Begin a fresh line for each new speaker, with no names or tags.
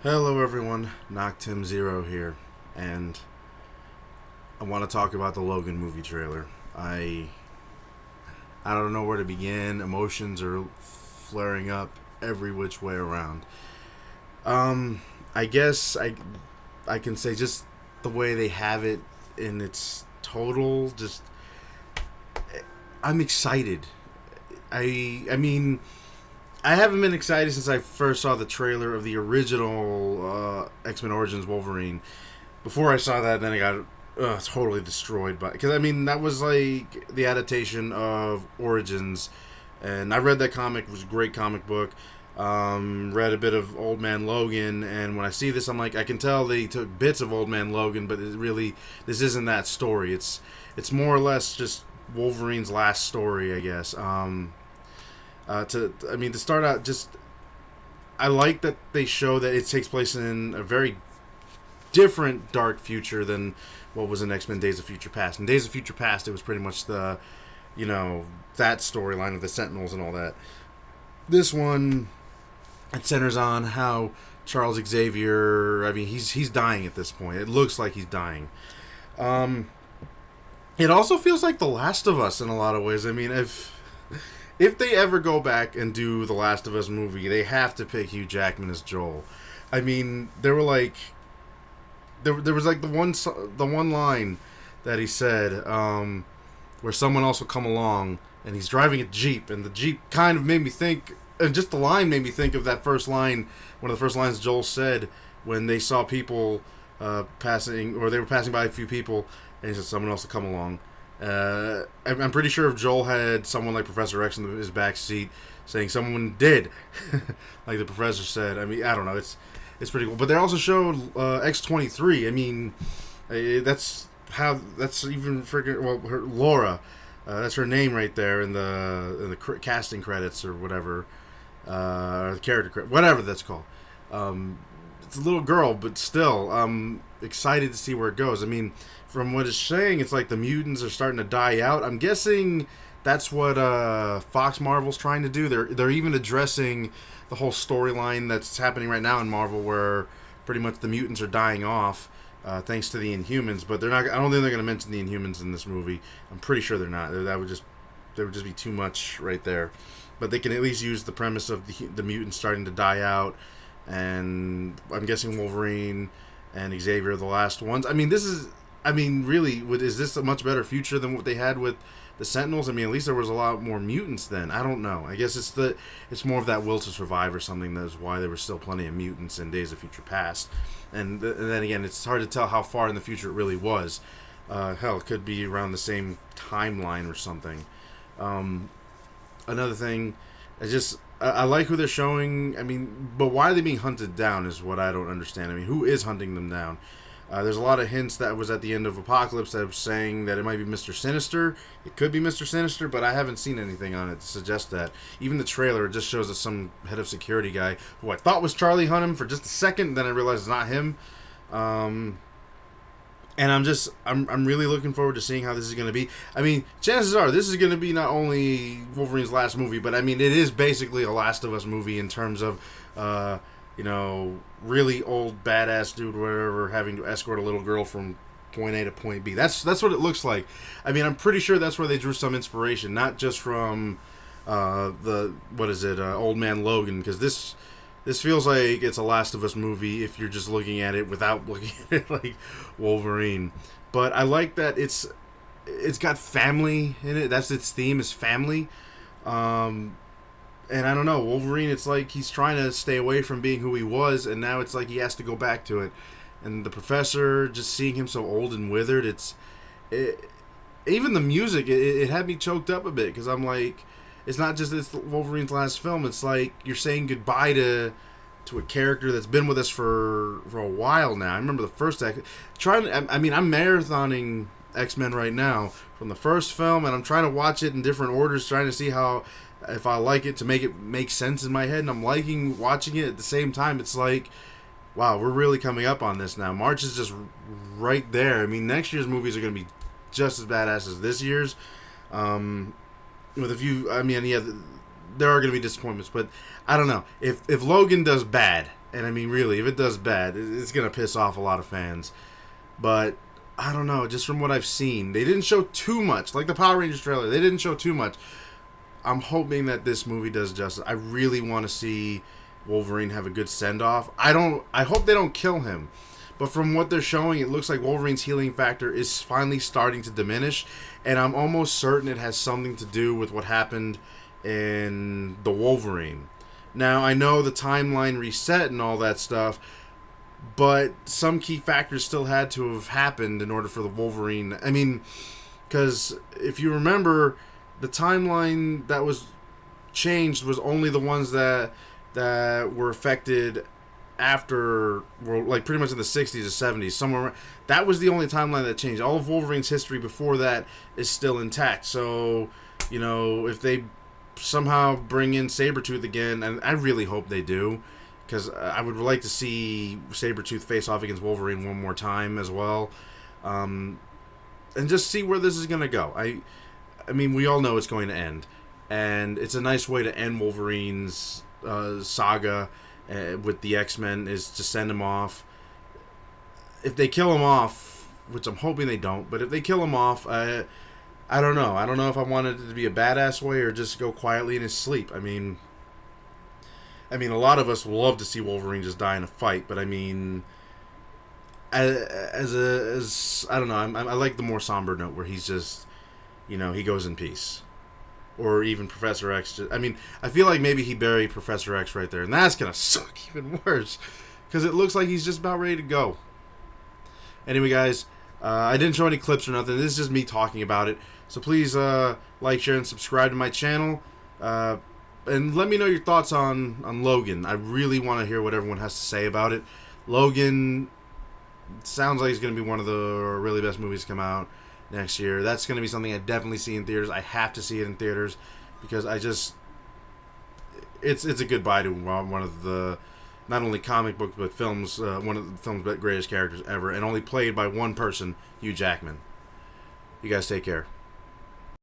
Hello everyone, Noctim Zero here, and I want to talk about the Logan movie trailer. I don't know where to begin. Emotions are flaring up every which way around. I guess I can say just the way they have it in its total. Just I'm excited. I mean I haven't been excited since I first saw the trailer of the original X-Men Origins Wolverine. Before I saw that, then I got totally destroyed by, because I mean that was like the adaptation of Origins, and I read that comic. It was a great comic book. Read a bit of Old Man Logan, and when I see this, I'm like, I can tell they took bits of Old Man Logan, but this isn't that story. It's more or less just Wolverine's last story, I guess. To start out, just I like that they show that it takes place in a very different dark future than what was in X-Men Days of Future Past. In Days of Future Past, it was pretty much that storyline of the Sentinels and all that. This one, it centers on how Charles Xavier, I mean, he's dying at this point. It looks like he's dying. It also feels like The Last of Us in a lot of ways. I mean, if they ever go back and do the Last of Us movie, they have to pick Hugh Jackman as Joel. I mean, there was like the one line that he said, where someone else will come along and he's driving a Jeep, and the Jeep kind of made me think, and just the line made me think of that first line, one of the first lines Joel said when they saw people passing, or they were passing by a few people, and he said someone else will come along. I'm pretty sure if Joel had someone like Professor X in his back seat saying someone did, like the professor said. I mean, I don't know. It's pretty cool. But they also showed X-23. I mean, that's even freaking Laura. That's her name right there in the casting credits or whatever, the character whatever that's called. It's a little girl, but still, I'm excited to see where it goes. I mean, from what it's saying, it's like the mutants are starting to die out. I'm guessing that's what Fox Marvel's trying to do. They're even addressing the whole storyline that's happening right now in Marvel, where pretty much the mutants are dying off thanks to the Inhumans. But they're not. I don't think they're going to mention the Inhumans in this movie. I'm pretty sure they're not. That would just be too much right there. But they can at least use the premise of the mutants starting to die out, and I'm guessing Wolverine and Xavier are the last ones. I mean, really, is this a much better future than what they had with the Sentinels? I mean, at least there was a lot more mutants then. I don't know. I guess it's more of that will to survive or something. That's why there were still plenty of mutants in Days of Future Past. And then again, it's hard to tell how far in the future it really was. Hell, it could be around the same timeline or something. Another thing, I like who they're showing. I mean, but why are they being hunted down is what I don't understand. I mean, who is hunting them down? There's a lot of hints that was at the end of Apocalypse that was saying that it might be Mr. Sinister. It could be Mr. Sinister, but I haven't seen anything on it to suggest that. Even the trailer just shows us some head of security guy who I thought was Charlie Hunnam for just a second, then I realized it's not him. And I'm really looking forward to seeing how this is going to be. I mean, chances are this is going to be not only Wolverine's last movie, but I mean, it is basically a Last of Us movie in terms of, really old badass dude, whatever, having to escort a little girl from point A to point B. That's what it looks like. I mean, I'm pretty sure that's where they drew some inspiration, not just from Old Man Logan, because this feels like it's a Last of Us movie if you're just looking at it without looking at it like Wolverine. But I like that it's got family in it. That's its theme, is family. And I don't know, Wolverine, it's like he's trying to stay away from being who he was, and now it's like he has to go back to it. And the professor, just seeing him so old and withered, even the music, it had me choked up a bit, because I'm like, it's not just this Wolverine's last film, it's like you're saying goodbye to a character that's been with us for a while now. I remember the first I'm marathoning X-Men right now from the first film, and I'm trying to watch it in different orders, trying to see if I like it, to make it make sense in my head, and I'm liking watching it at the same time. It's like, wow, we're really coming up on this now. March is just right there. I mean, next year's movies are going to be just as badass as this year's. With a few, I mean, yeah, there are going to be disappointments, but I don't know. If Logan does bad, And I mean, really, if it does bad, it's going to piss off a lot of fans. But I don't know, just from what I've seen, they didn't show too much. Like the Power Rangers trailer, they didn't show too much. I'm hoping that this movie does justice. I really want to see Wolverine have a good send-off. I hope they don't kill him. But from what they're showing, it looks like Wolverine's healing factor is finally starting to diminish. And I'm almost certain it has something to do with what happened in the Wolverine. Now, I know the timeline reset and all that stuff, but some key factors still had to have happened in order for the Wolverine. I mean, because if you remember, the timeline that was changed was only the ones that were affected after, like pretty much in the 60s or 70s, somewhere. That was the only timeline that changed. All of Wolverine's history before that is still intact. So, you know, if they somehow bring in Sabretooth again, and I really hope they do, because I would like to see Sabretooth face off against Wolverine one more time as well, and just see where this is going to go. I mean, we all know it's going to end, and it's a nice way to end Wolverine's saga with the X-Men, is to send him off. If they kill him off, which I'm hoping they don't, but if they kill him off, I don't know. I don't know if I wanted it to be a badass way or just go quietly in his sleep. I mean, a lot of us will love to see Wolverine just die in a fight, but I mean, as I don't know, I like the more somber note where he's just, you know, he goes in peace. Or even Professor X. I mean, I feel like maybe he buried Professor X right there, and that's gonna suck even worse, because it looks like he's just about ready to go. Anyway, guys, I didn't show any clips or nothing. This is just me talking about it. So please like, share, and subscribe to my channel. And let me know your thoughts on Logan. I really want to hear what everyone has to say about it. Logan sounds like he's going to be one of the really best movies to come out next year. That's going to be something I definitely see in theaters. I have to see it in theaters because it's a goodbye to one of the, not only comic books but films, one of the film's greatest characters ever, and only played by one person, Hugh Jackman. You guys take care.